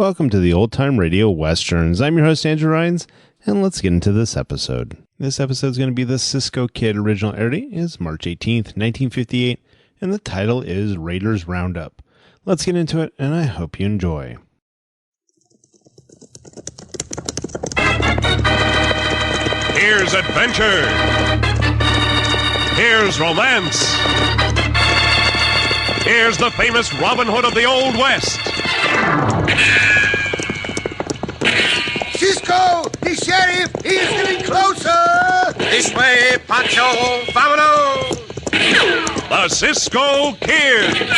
Welcome to the Old Time Radio Westerns. I'm your host, Andrew Rhynes, and let's get into this episode. This episode is going to be the Cisco Kid. Original air date is March 18th, 1958, and the title is Raiders Roundup. Let's get into it, and I hope you enjoy. Here's adventure. Here's romance. Here's the famous Robin Hood of the Old West. Cisco, the sheriff, he is getting closer. This way, Poncho, vámonos. The Cisco Kid.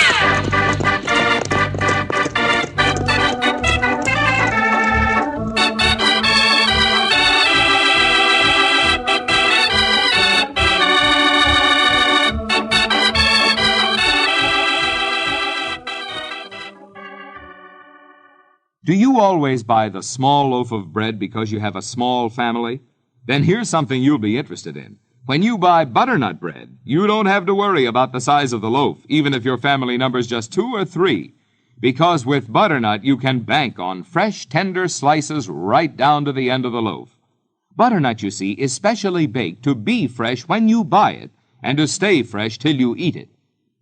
Do you always buy the small loaf of bread because you have a small family? Then here's something you'll be interested in. When you buy butternut bread, you don't have to worry about the size of the loaf, even if your family number's just 2 or 3. Because with butternut, you can bank on fresh, tender slices right down to the end of the loaf. Butternut, you see, is specially baked to be fresh when you buy it and to stay fresh till you eat it.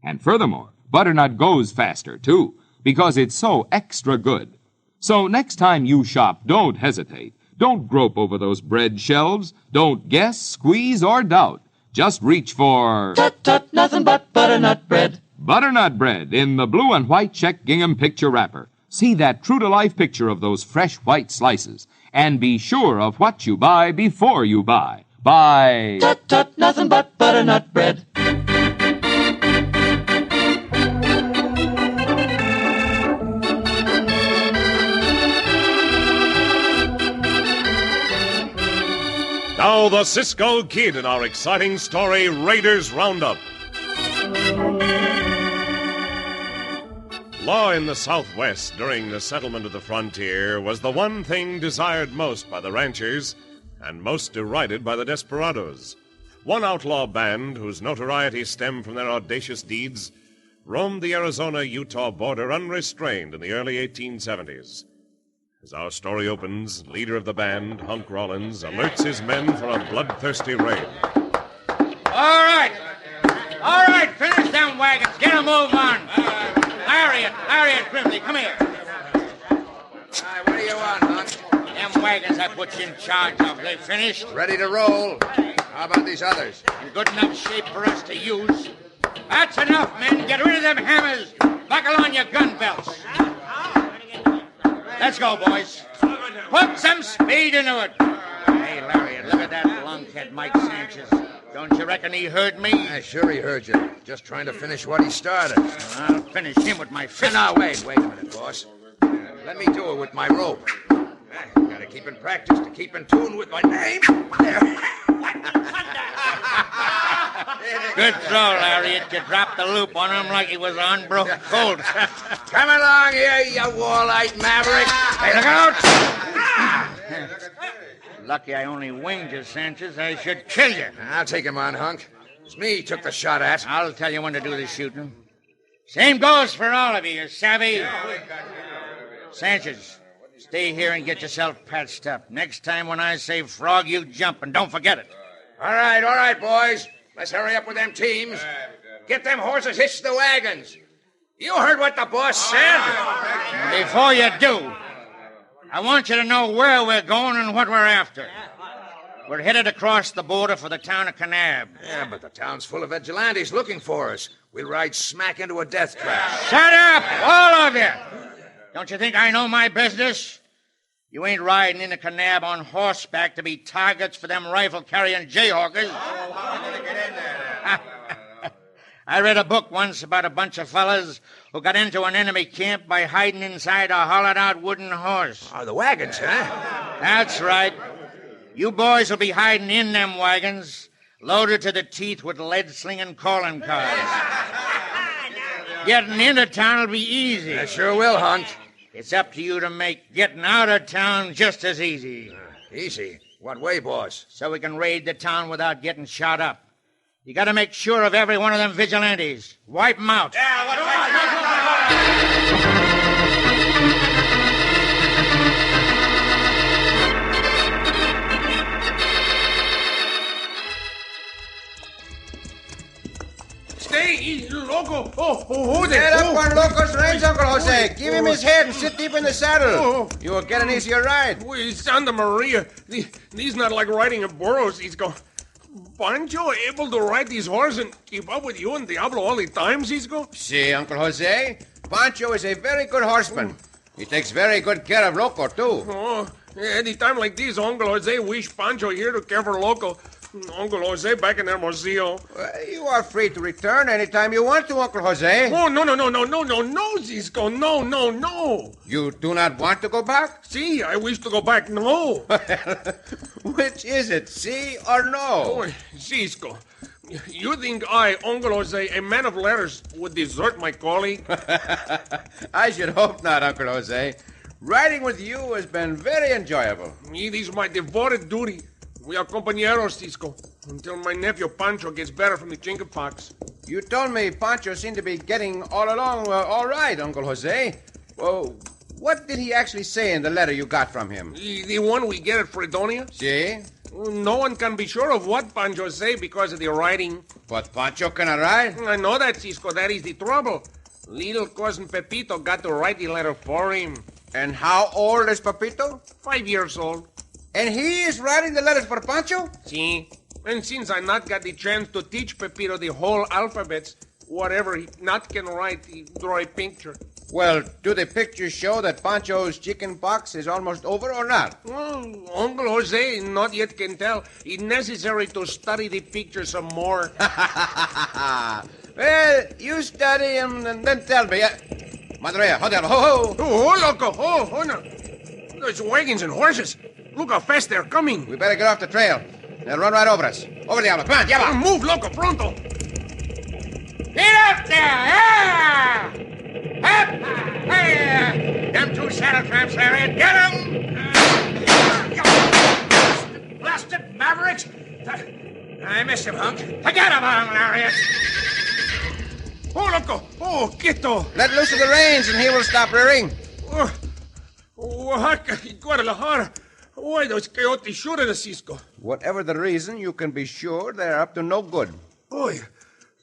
And furthermore, butternut goes faster, too, because it's so extra good. So next time you shop, don't hesitate. Don't grope over those bread shelves. Don't guess, squeeze, or doubt. Just reach for... Tut, tut, nothing but butternut bread. Butternut bread in the blue and white check gingham picture wrapper. See that true-to-life picture of those fresh white slices. And be sure of what you buy before you buy. Buy... Tut, tut, nothing but butternut bread. Now the Cisco Kid in our exciting story, Raiders Roundup. Law in the Southwest during the settlement of the frontier was the one thing desired most by the ranchers and most derided by the desperados. One outlaw band, whose notoriety stemmed from their audacious deeds, roamed the Arizona-Utah border unrestrained in the early 1870s. As our story opens, leader of the band, Hunk Rollins, alerts his men for a bloodthirsty raid. All right, finish them wagons. Get a move on. Lariat Grimley, come here. What do you want, Hunk? Them wagons I put you in charge of, they finished? Ready to roll. How about these others? In good enough shape for us to use. That's enough, men. Get rid of them hammers. Buckle on your gun belts. Let's go, boys. Put some speed into it. Hey, Larry, look at that lunkhead, Mike Sanchez. Don't you reckon he heard me? Sure he heard you. Just trying to finish what he started. I'll finish him with my fist. Now, wait a minute, boss. Let me do it with my rope. Gotta keep in practice to keep in tune with my name. Good throw, Larry. You dropped the loop on him like he was on broke colt. Come along here, you wall-eyed maverick. Hey, look out! Lucky I only winged you, Sanchez. I should kill you. I'll take him on, Hunk. It's me he took the shot at. I'll tell you when to do the shooting. Same goes for all of you savvy? Sanchez, stay here and get yourself patched up. Next time when I say frog, you jump, and don't forget it. All right, boys. Let's hurry up with them teams. Get them horses hitched to the wagons. You heard what the boss said. Before you do, I want you to know where we're going and what we're after. We're headed across the border for the town of Kanab. Yeah, but the town's full of vigilantes looking for us. We'll ride smack into a death trap. Shut up, all of you! Don't you think I know my business? You ain't riding into Kanab on horseback to be targets for them rifle-carrying jayhawkers. I read a book once about a bunch of fellas who got into an enemy camp by hiding inside a hollowed-out wooden horse. Oh, the wagons, huh? That's right. You boys will be hiding in them wagons, loaded to the teeth with lead-slinging calling cards. Getting into town will be easy. I sure will, Hunk. It's up to you to make getting out of town just as easy. Easy? What way, boss? So we can raid the town without getting shot up. You got to make sure of every one of them vigilantes. Wipe them out. Who Get up there? on Loco's reins, Uncle Jose. Give him his head and sit deep in the saddle. You will get an easier ride. Santa Maria. These not like riding a burro, Cisco. Poncho able to ride these horses and keep up with you and Diablo all the time, Cisco? See, Uncle Jose, Poncho is a very good horseman. He takes very good care of Loco, too. Oh, any time like this, Uncle Jose wish Poncho here to care for Loco. Uncle Jose back in Hermosillo. You are free to return anytime you want to, Uncle Jose. Oh, no, Cisco, no. You do not want to go back? See, I wish to go back, no. Which is it, see or no? Oh, Cisco, you think I, Uncle Jose, a man of letters, would desert my colleague? I should hope not, Uncle Jose. Riding with you has been very enjoyable. It is my devoted duty. We are compañeros, Cisco, until my nephew Poncho gets better from the chickenpox. You told me Poncho seemed to be getting all along all right, Uncle Jose. Well, what did he actually say in the letter you got from him? The one we get at Fredonia? See? No one can be sure of what Poncho say because of the writing. But Poncho cannot ride? I know that, Cisco. That is the trouble. Little cousin Pepito got to write the letter for him. And how old is Pepito? 5 years old. And he is writing the letters for Poncho? See? And since I not got the chance to teach Pepito the whole alphabets, whatever he not can write, he draw a picture. Well, do the pictures show that Poncho's chicken pox is almost over or not? Well, Uncle Jose not yet can tell. It's necessary to study the picture some more. Well, you study and then tell me. Madrea, hold on. Ho, ho. Oh, loco. Oh, no. There's wagons and horses. Look how fast they're coming. We better get off the trail. They'll run right over us. Over, Diablo. Come on, Diablo. Move, loco, pronto. Get up there! Yeah! Up! Hey! Them two saddle tramps, Larry. Get 'em! Blasted mavericks! I missed him, Hunk. Forget about him, Larry. Oh, loco. Oh, quieto. Let loose of the reins and he will stop rearing. Oaxaca y Guadalajara. Why those coyotes shoot at us, Cisco? Whatever the reason, you can be sure they're up to no good. Boy,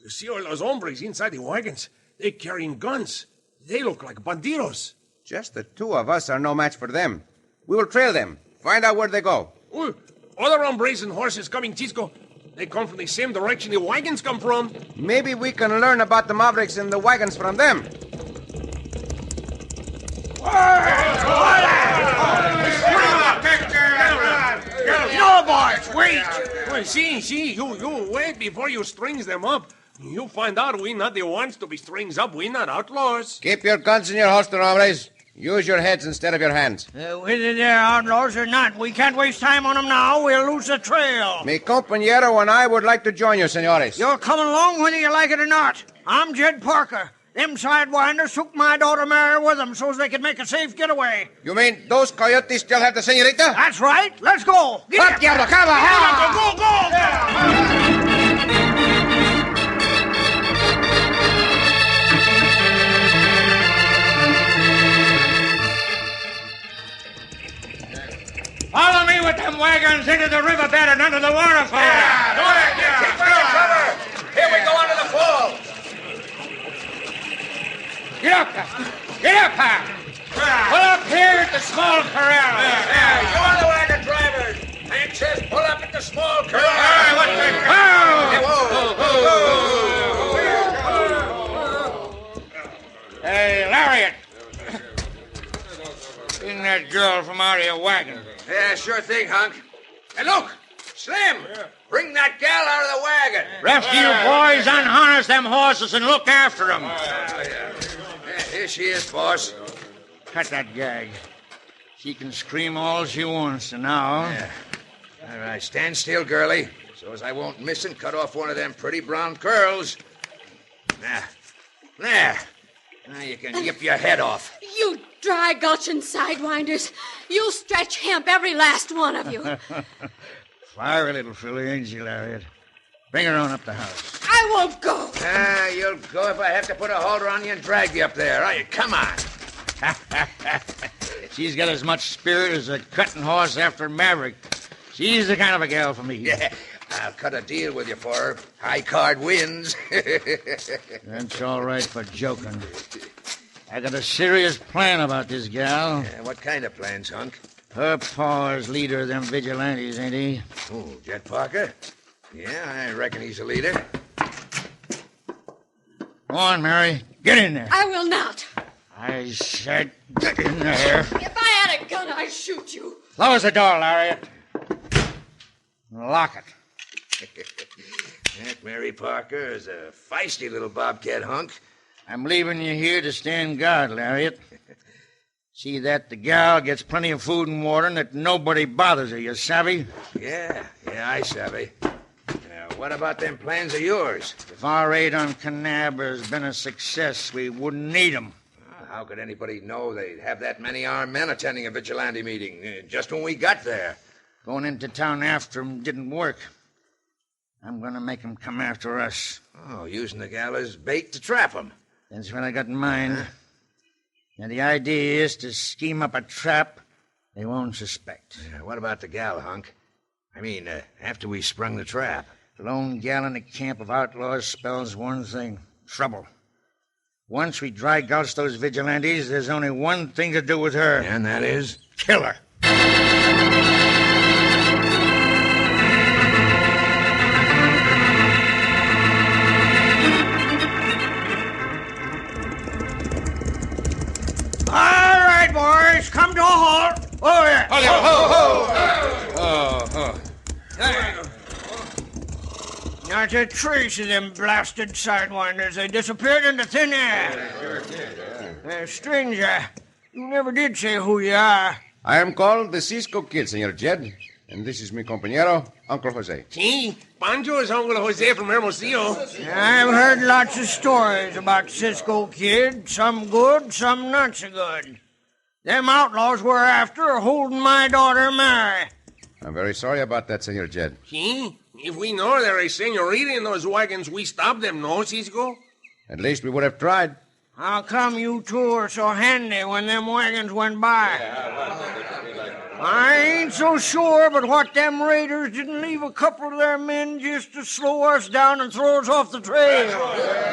you see all those hombres inside the wagons? They're carrying guns. They look like bandidos. Just the two of us are no match for them. We will trail them, find out where they go. Other hombres and horses coming, Cisco. They come from the same direction the wagons come from. Maybe we can learn about the Mavericks and the wagons from them. No, boys, wait. Well, see, you wait before you strings them up. You find out we not the ones to be strings up. We not outlaws. Keep your guns in your holster, hombres. Use your heads instead of your hands. Whether they're outlaws or not, we can't waste time on them now. We'll lose the trail. Mi compañero and I would like to join you, senores. You're coming along whether you like it or not. I'm Jed Parker. Them sidewinders took my daughter Mary with them so they could make a safe getaway. You mean those coyotes still have the senorita? That's right. Let's go. Up, Diablo, come on! Go! Follow me with them wagons into the riverbed and under the waterfall. Go ahead, keep under cover. Here we go under the fall. Get up there. Get up there. Pull up here at the small corral. You are the wagon drivers. And just pull up at the small corral. Hey, Lariat. Bring that girl from out of your wagon. Yeah, sure thing, Hunk. And look, Slim, bring that gal out of the wagon. Rest of you boys unharness them horses and look after them. Yeah, here she is, boss. Cut that gag. She can scream all she wants to now. Yeah. All right, stand still, girlie, so as I won't miss and cut off one of them pretty brown curls. There. Now you can yip your head off. You dry gulching sidewinders. You'll stretch hemp, every last one of you. Fiery little filly, ain't she, Lariat? Bring her on up the house. I won't go. You'll go if I have to put a halter on you and drag you up there. All right, come on. She's got as much spirit as a cutting horse after Maverick. She's the kind of a gal for me. Yeah. I'll cut a deal with you for her. High card wins. That's all right for joking. I got a serious plan about this gal. What kind of plans, Hunk? Her pa's leader of them vigilantes, ain't he? Oh, Jet Parker? Yeah, I reckon he's a leader. Go on, Mary. Get in there. I will not. I said get in there. If I had a gun, I'd shoot you. Close the door, Lariat. Lock it. That Mary Parker is a feisty little bobcat, Hunk. I'm leaving you here to stand guard, Lariat. See that the gal gets plenty of food and water and that nobody bothers her, you savvy? Yeah, I savvy. What about them plans of yours? If our raid on Kanab has been a success, we wouldn't need 'em. How could anybody know they'd have that many armed men attending a vigilante meeting just when we got there? Going into town after 'em didn't work. I'm going to make 'em come after us. Oh, using the gal as bait to trap 'em. That's what I got in mind. And the idea is to scheme up a trap they won't suspect. What about the gal, Hunk? I mean, after we sprung the trap. The lone gal in a camp of outlaws spells one thing: trouble. Once we dry gulch those vigilantes, there's only one thing to do with her. And that is? Kill her. All right, boys, come to a halt. Oh, yeah. Not a trace of them blasted sidewinders. They disappeared into thin air. Stranger, you never did say who you are. I am called the Cisco Kid, Senor Jed. And this is mi compañero, Uncle Jose. Sí, Poncho is Uncle Jose from Hermosillo. I've heard lots of stories about Cisco Kid. Some good, some not so good. Them outlaws we're after are holding my daughter Mary. I'm very sorry about that, Senor Jed. Sí, if we know there is senorita in those wagons, we stop them, no, Cisco? At least we would have tried. How come you two are so handy when them wagons went by? I ain't so sure, but what them raiders didn't leave a couple of their men just to slow us down and throw us off the trail.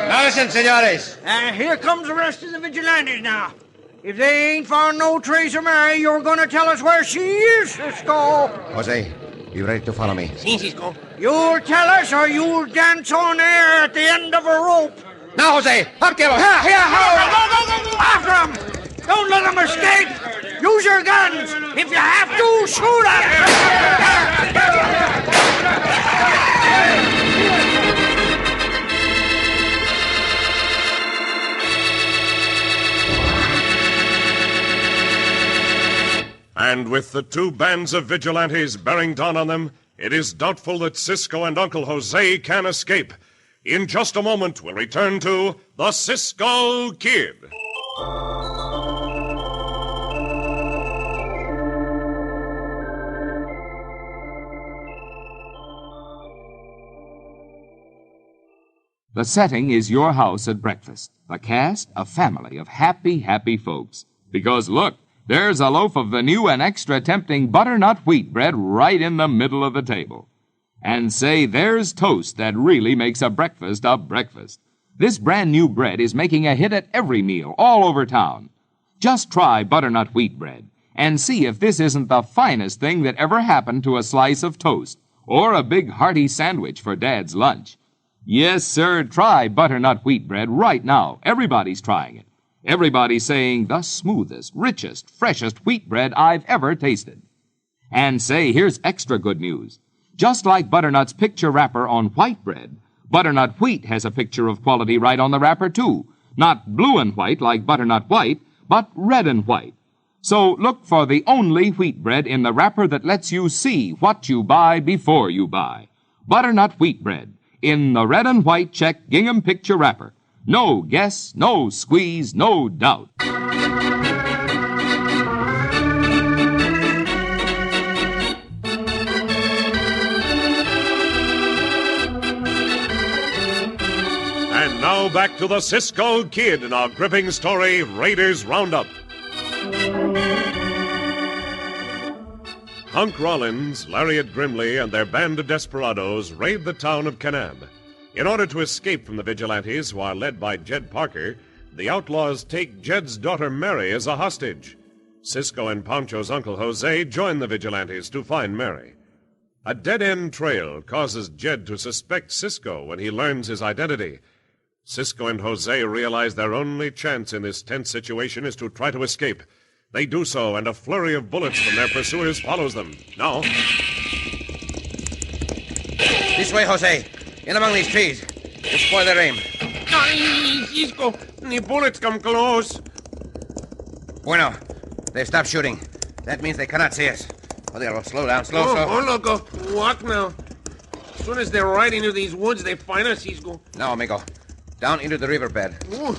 Now listen, senores. Here comes the rest of the vigilantes now. If they ain't found no trace of Mary, you're going to tell us where she is, Cisco. Jose, you ready to follow me? Sí, Cisco. You'll tell us or you'll dance on air at the end of a rope. Now, Jose, up, Kilo. Here, Go! After them! Don't let them escape! Use your guns! If you have to, shoot And with the two bands of vigilantes bearing down on them, it is doubtful that Cisco and Uncle Jose can escape. In just a moment, we'll return to the Cisco Kid. The setting is your house at breakfast. The cast, a family of happy, happy folks. Because look, there's a loaf of the new and extra tempting butternut wheat bread right in the middle of the table. And say, there's toast that really makes a breakfast a breakfast. This brand new bread is making a hit at every meal all over town. Just try butternut wheat bread and see if this isn't the finest thing that ever happened to a slice of toast or a big hearty sandwich for Dad's lunch. Yes, sir, try butternut wheat bread right now. Everybody's trying it. Everybody's saying the smoothest, richest, freshest wheat bread I've ever tasted. And say, here's extra good news. Just like Butternut's picture wrapper on white bread, Butternut Wheat has a picture of quality right on the wrapper, too. Not blue and white like Butternut White, but red and white. So look for the only wheat bread in the wrapper that lets you see what you buy before you buy. Butternut Wheat Bread in the red and white check gingham picture wrapper. No guess, no squeeze, no doubt. And now back to the Cisco Kid in our gripping story, Raiders Roundup. Hunk Rollins, Lariat Grimley, and their band of desperados raid the town of Kanab. In order to escape from the vigilantes, who are led by Jed Parker, the outlaws take Jed's daughter Mary as a hostage. Cisco and Poncho's uncle Jose join the vigilantes to find Mary. A dead-end trail causes Jed to suspect Cisco when he learns his identity. Cisco and Jose realize their only chance in this tense situation is to try to escape. They do so, and a flurry of bullets from their pursuers follows them. Now, This way, Jose. In among these trees. We'll spoil their aim. Ay, Cisco, the bullets come close. Bueno. They've stopped shooting. That means they cannot see us. Oh, they'll slow down, slow. Oh, loco. Walk now. As soon as they're right into these woods, they find us, Cisco. Now, amigo. Down into the riverbed. Ooh,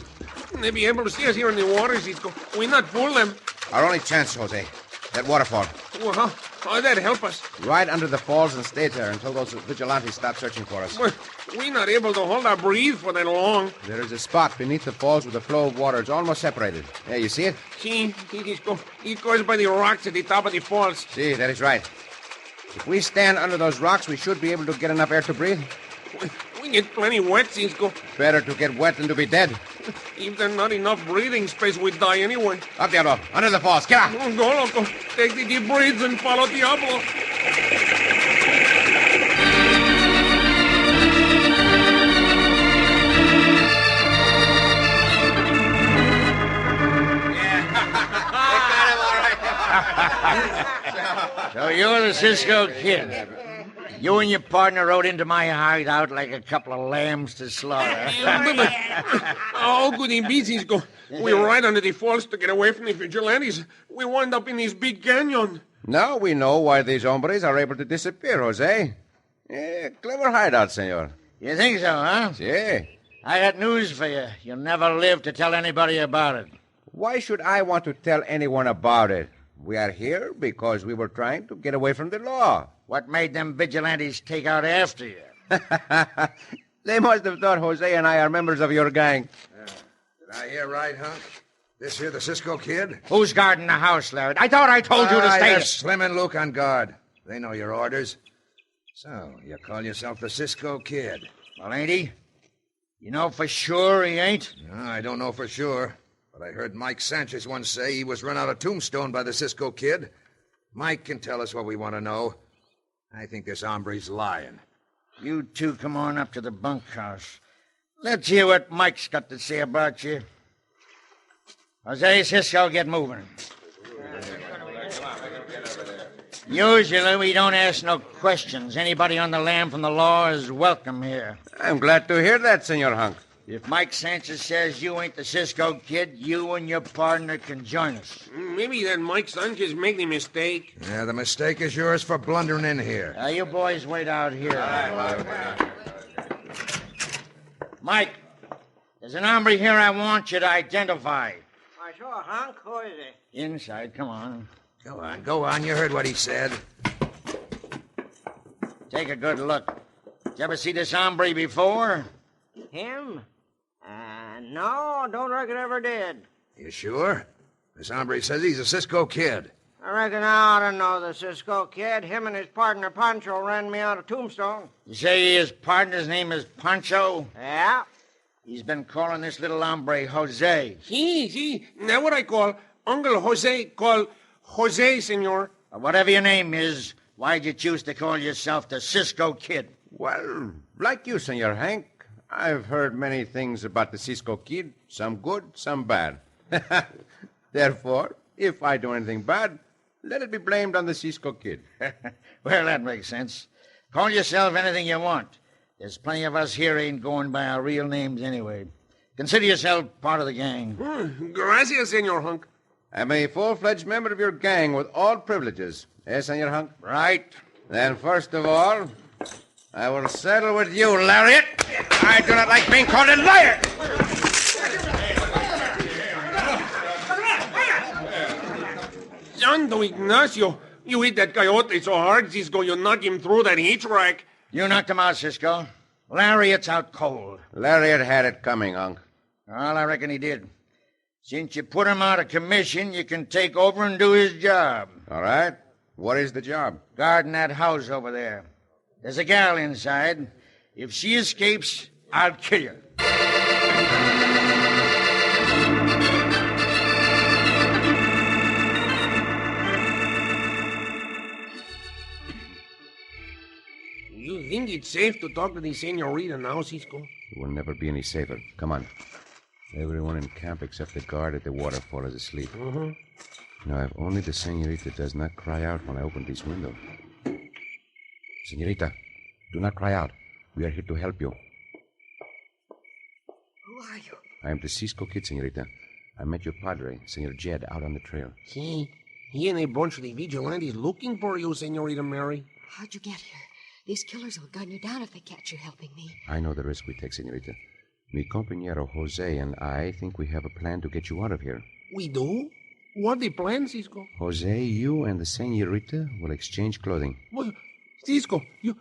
they'll be able to see us here in the water, Cisco. We not fool them. Our only chance, Jose. That waterfall. Well, how'd that help us? Right under the falls and stay there until those vigilantes stop searching for us. We're not able to hold our breath for that long. There is a spot beneath the falls where the flow of water is almost separated. There, you see it? See, Cisco. It goes by the rocks at the top of the falls. See, that is right. If we stand under those rocks, we should be able to get enough air to breathe. We get plenty wet, Cisco. Better to get wet than to be dead. If there's not enough breathing space, we'd die anyway. Up, Diablo. Under the falls. Get out. Go, loco. Take the deep breaths and follow Diablo. So you're the Cisco Kid. You and your partner rode into my hideout like a couple of lambs to slaughter. How could he be, Cisco? We were right under the falls to get away from the vigilantes. We wound up in this big canyon. Now we know why these hombres are able to disappear, Jose. Yeah, clever hideout, senor. You think so, huh? Yeah. I got news for you. You'll never live to tell anybody about it. Why should I want to tell anyone about it? We are here because we were trying to get away from the law. What made them vigilantes take out after you? They must have thought Jose and I are members of your gang. Did I hear right, Hunk? This here the Cisco Kid? Who's guarding the house, Larry? I thought I told you to stay. Yes, Slim and Luke on guard. They know your orders. So, you call yourself the Cisco Kid? Well, ain't he? You know for sure he ain't? No, I don't know for sure. But I heard Mike Sanchez once say he was run out of Tombstone by the Cisco Kid. Mike can tell us what we want to know. I think this hombre's lying. You two come on up to the bunkhouse. Let's hear what Mike's got to say about you. Jose, Cisco, get moving. Usually we don't ask no questions. Anybody on the lam from the law is welcome here. I'm glad to hear that, Senor Hunk. If Mike Sanchez says you ain't the Cisco Kid, you and your partner can join us. Maybe that Mike Sanchez made a mistake. Yeah, the mistake is yours for blundering in here. You boys wait out here. Mike, there's an hombre here I want you to identify. I saw Hunk. Who is he? Inside, come on. Go on. You heard what he said. Take a good look. Did you ever see this hombre before? Him? No, don't reckon ever did. You sure? This hombre says he's a Cisco Kid. I reckon I ought to know the Cisco Kid. Him and his partner Poncho ran me out of Tombstone. You say his partner's name is Poncho? Yeah. He's been calling this little hombre Jose. See, now what I call Uncle Jose, call Jose, senor. Whatever your name is, why'd you choose to call yourself the Cisco Kid? Well, like you, Senor Hank, I've heard many things about the Cisco Kid, some good, some bad. Therefore, if I do anything bad, let it be blamed on the Cisco Kid. Well, that makes sense. Call yourself anything you want. There's plenty of us here ain't going by our real names anyway. Consider yourself part of the gang. Gracias, Senor Hunk. I'm a full-fledged member of your gang with all privileges. Eh, Senor Hunk? Right. Then, first of all, I will settle with you, Lariat. I do not like being called a liar. Santo Ignacio, you hit that coyote so hard, Cisco, you knock him through that hitch rack. You knocked him out, Cisco. Lariat's out cold. Lariat had it coming, Hunk. Well, I reckon he did. Since you put him out of commission, you can take over and do his job. All right. What is the job? Guarding that house over there. There's a gal inside. If she escapes, I'll kill you. You think it's safe to talk to the senorita now, Cisco? It will never be any safer. Come on. Everyone in camp except the guard at the waterfall is asleep. Now, if only the senorita does not cry out when I open this window. Senorita, do not cry out. We are here to help you. Who are you? I am the Cisco Kid, senorita. I met your padre, Senor Jed, out on the trail. See, he and a bunch of the vigilantes looking for you, Senorita Mary. How'd you get here? These killers will gun you down if they catch you helping me. I know the risk we take, senorita. Mi compañero Jose and I think we have a plan to get you out of here. We do? What the plan, Cisco? Jose, you and the senorita will exchange clothing. Well, Cisco, you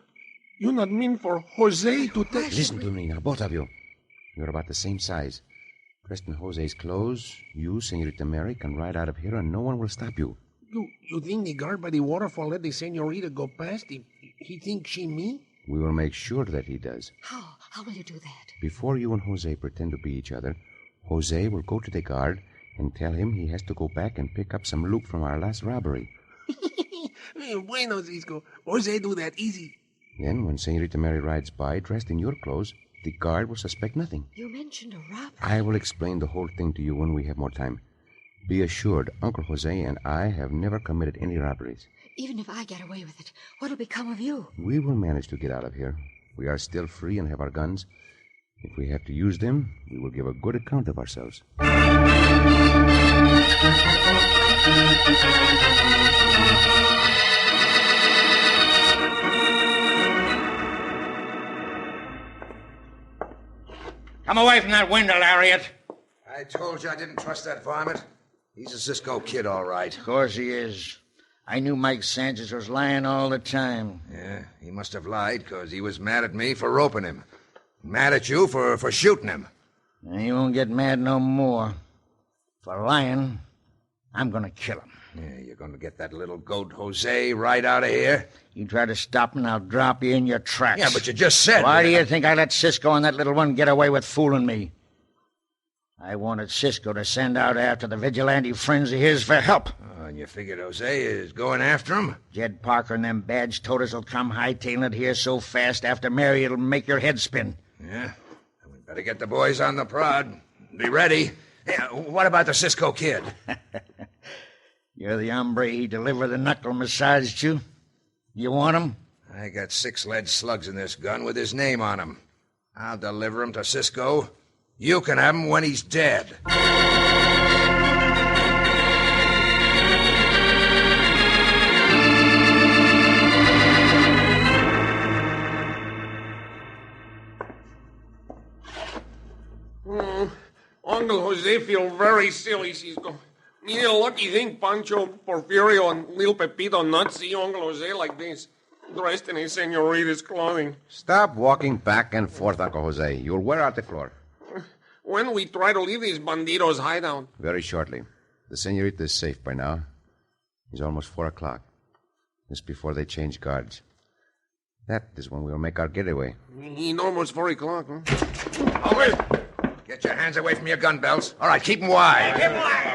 not mean for Jose to take... Listen to me now, both of you. You're about the same size. Dressed in Jose's clothes, you, Senorita Mary, can ride out of here and no one will stop you. You think the guard by the waterfall let the senorita go past? He thinks she me? We will make sure that he does. How will you do that? Before you and Jose pretend to be each other, Jose will go to the guard and tell him he has to go back and pick up some loot from our last robbery. Bueno, Cisco. Jose do that easy. Then, when Senorita Mary rides by, dressed in your clothes, the guard will suspect nothing. You mentioned a robbery. I will explain the whole thing to you when we have more time. Be assured, Uncle Jose and I have never committed any robberies. Even if I get away with it, what'll become of you? We will manage to get out of here. We are still free and have our guns. If we have to use them, we will give a good account of ourselves. Come away from that window, Lariat. I told you I didn't trust that varmint. He's a Cisco Kid, all right. Of course he is. I knew Mike Sanchez was lying all the time. Yeah, he must have lied because he was mad at me for roping him. Mad at you for shooting him. He won't get mad no more. For lying, I'm going to kill him. Yeah, you're going to get that little goat Jose right out of here? You try to stop him, and I'll drop you in your tracks. Yeah, but you just said... Why do you think I let Cisco and that little one get away with fooling me? I wanted Cisco to send out after the vigilante friends of his for help. Oh, and you figured Jose is going after him? Jed Parker and them badge toters will come hightailing it here so fast after Mary it'll make your head spin. Yeah, we better get the boys on the prod. Be ready. Yeah, what about the Cisco Kid? You're the hombre he delivered the knuckle massage to. You want him? I got 6 lead slugs in this gun with his name on them. I'll deliver him to Cisco. You can have him when he's dead. Uncle Jose feel very silly, Cisco. You need a lucky thing Poncho, Porfirio, and little Pepito not see Uncle Jose like this, dressed in his senorita's clothing. Stop walking back and forth, Uncle Jose. You'll wear out the floor. When we try to leave these bandidos' hideout? Very shortly. The senorita is safe by now. It's almost 4 o'clock. Just before they change guards. That is when we'll make our getaway. In almost 4 o'clock, huh? Oh, wait! Get your hands away from your gun belts. All right, keep them wide. Keep 'em wide.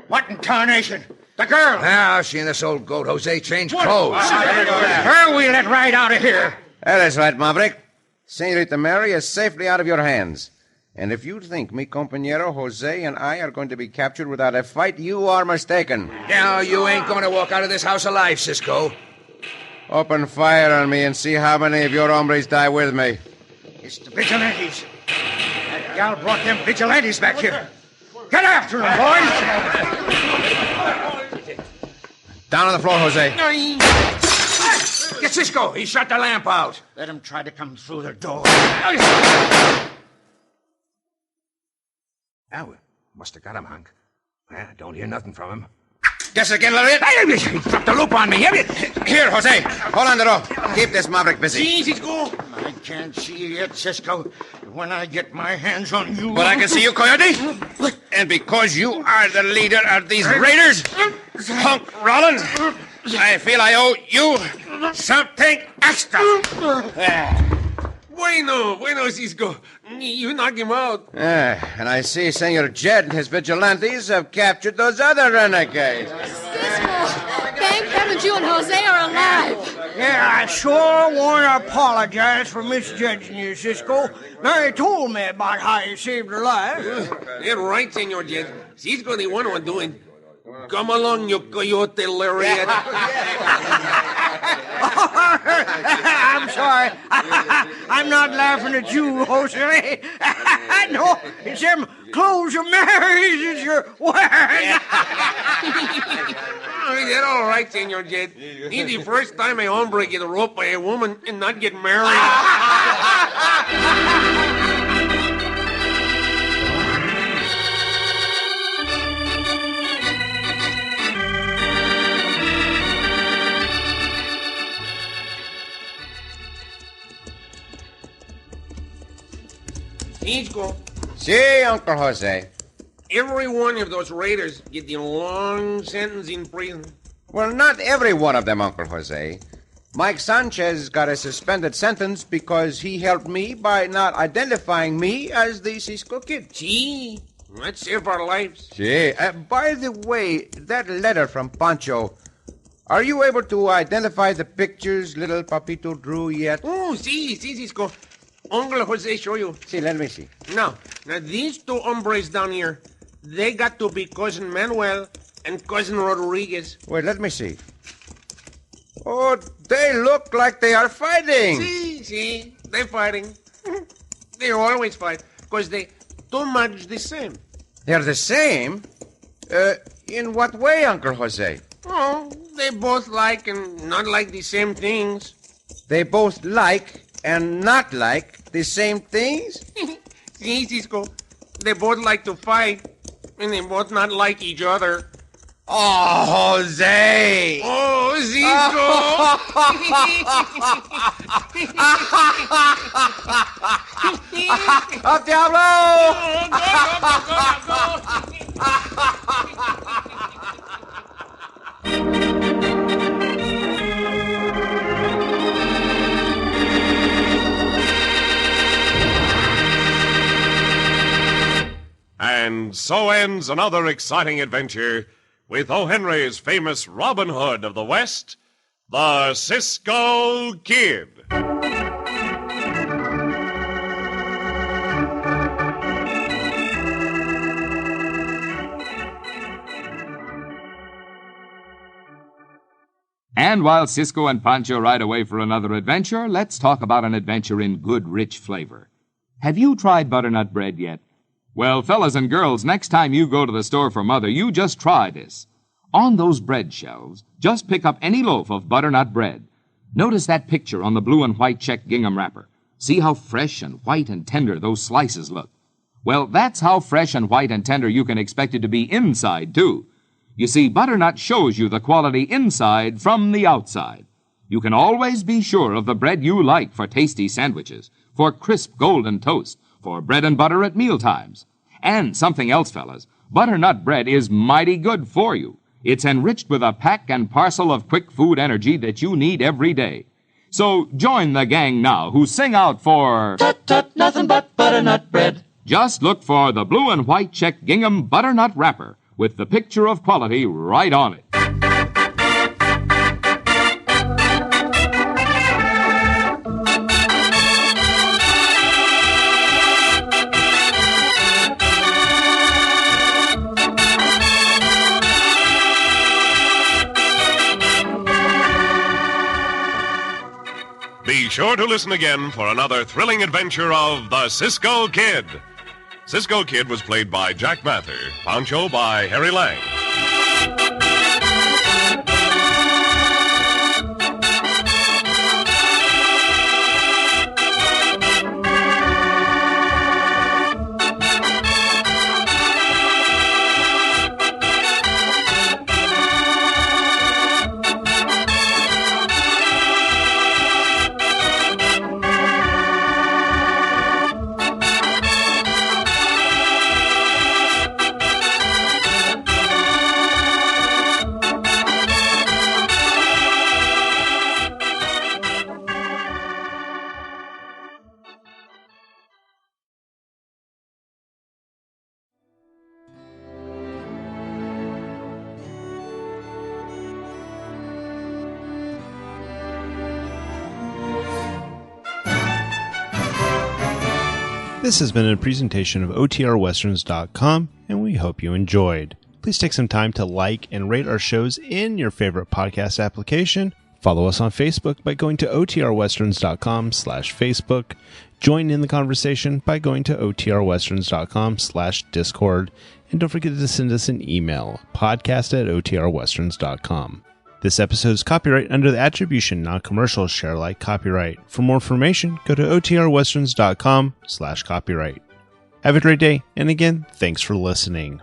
What in tarnation? The girl! Now, she and this old goat Jose changed clothes. Her we let ride out of here. That is right, Maverick. Senorita Mary is safely out of your hands. And if you think mi compañero Jose and I are going to be captured without a fight, you are mistaken. Now, you ain't going to walk out of this house alive, Cisco. Open fire on me and see how many of your hombres die with me. It's the vigilantes. That gal brought them vigilantes back here. Get after them, boys! Down on the floor, Jose. Get Cisco. He shut the lamp out. Let him try to come through the door. Now, we must have got him, Hunk. Don't hear nothing from him. Guess again, Lariat. He dropped the loop on me. Here, Jose. Hold on the door. Keep this Maverick busy. See, Cisco. My can't see you yet, Cisco. When I get my hands on you... But I can see you, Coyote. And because you are the leader of these raiders, Punk Rollins, I feel I owe you something extra. Bueno, Cisco. You knock him out. And I see Senor Jed and his vigilantes have captured those other renegades. Cisco, thank heavens you and Jose are alive. Yeah, I sure want to apologize for misjudging you, Cisco. Mary told me about how you saved her life. You're right, Senor Jed. Cisco the one who doing. Come along, you coyote lariat. I'm sorry. I'm not laughing at you, Jose. No, it's them clothes of Mary's that you're wearing. That's all right, Senor Jed. It's the first time a hombre get roped by a woman and not get married. Cisco. See, Uncle Jose. Every one of those raiders get the long sentence in prison. Well, not every one of them, Uncle Jose. Mike Sanchez got a suspended sentence because he helped me by not identifying me as the Cisco Kid. Gee, that saved our lives. Gee, by the way, that letter from Poncho, are you able to identify the pictures little Papito drew yet? Oh, sí, Cisco. Uncle Jose show you. See, let me see. Now, these two hombres down here, they got to be Cousin Manuel and Cousin Rodriguez. Wait, let me see. Oh, they look like they are fighting. See, they're fighting. They always fight, because they too much the same. They're the same? In what way, Uncle Jose? Oh, they both like and not like the same things. They both like and not like the same things? See, Cisco, they both like to fight, and they both not like each other. Oh, Jose! Oh, Cisco! ¡Oh, Diablo! And so ends another exciting adventure with O. Henry's famous Robin Hood of the West, the Cisco Kid. And while Cisco and Poncho ride away for another adventure, let's talk about an adventure in good, rich flavor. Have you tried butternut bread yet? Well, fellas and girls, next time you go to the store for Mother, you just try this. On those bread shelves, just pick up any loaf of butternut bread. Notice that picture on the blue and white check gingham wrapper. See how fresh and white and tender those slices look. Well, that's how fresh and white and tender you can expect it to be inside, too. You see, butternut shows you the quality inside from the outside. You can always be sure of the bread you like for tasty sandwiches, for crisp golden toast, for bread and butter at mealtimes. And something else, fellas, butternut bread is mighty good for you. It's enriched with a pack and parcel of quick food energy that you need every day. So join the gang now who sing out for... Tut, tut, nothing but butternut bread. Just look for the blue and white check gingham butternut wrapper with the picture of quality right on it. Be sure to listen again for another thrilling adventure of the Cisco Kid. Cisco Kid was played by Jack Mather, Poncho by Harry Lang. This has been a presentation of OTRWesterns.com, and we hope you enjoyed. Please take some time to like and rate our shows in your favorite podcast application. Follow us on Facebook by going to OTRWesterns.com/Facebook. Join in the conversation by going to OTRWesterns.com/Discord. And don't forget to send us an email, podcast@OTRWesterns.com. This episode is copyright under the Attribution Non-Commercial Share Alike copyright. For more information, go to OTRWesterns.com/copyright. Have a great day, and again, thanks for listening.